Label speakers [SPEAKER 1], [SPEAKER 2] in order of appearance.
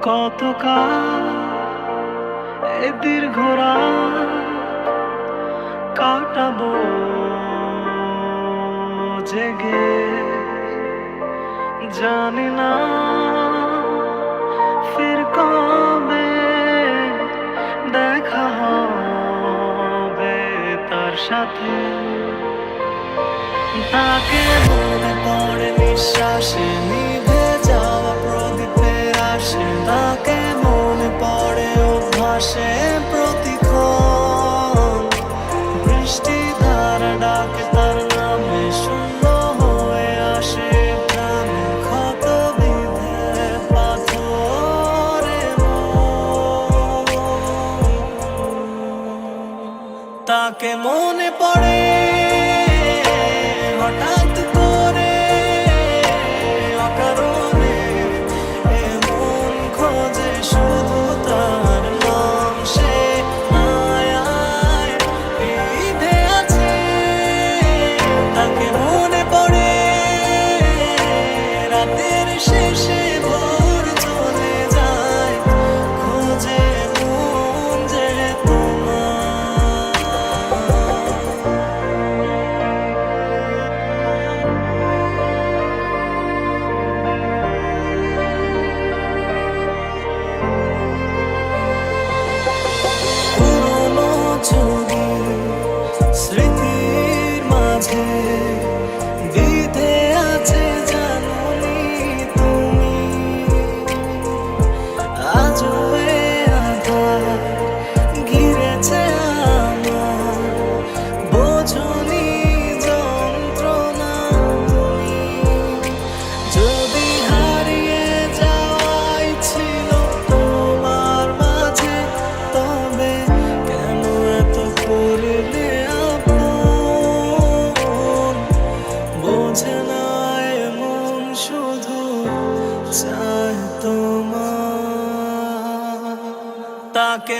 [SPEAKER 1] কতকাল এ দীর্ঘ রাত কাটাবো জেগে, জানি না ফির কবে দেখা হবে তার সাথে। তাকে মনে পড়ে নিঃশ্বাসে নিভে যাওয়া প্রদীপের আসে, তাকে মনে পড়ে অভ্যাসে প্রতিক্ষণ। বৃষ্টি ধারা ডাকে তার নামে, শূন্য হয়ে আসে প্রাণে ক্ষত বিধে পাথরে মন। তাকে মনে পড়ে হঠাৎ করে অকারণে, এমন খোঁজে শুধু তার নাম। সে মায়ায় বিধে আছে, তাকে মনে পড়ে রাতের শেষে ভোর চলে যায়, খোঁজে মন যে তোমার। পুরনো ছবি স্মৃতির মাঝে বিধে আছে, জানোনি তুমি। আজও এ আধার ঘিরেছে আমার, বোঝনি যন্ত্রণা তুমি। যদি হারিয়ে যাওয়াই ছিল তোমার মাঝে, তবে কেন এত করলে আপন? বোঝে না এমন শুধু চায় তোমার। তাকে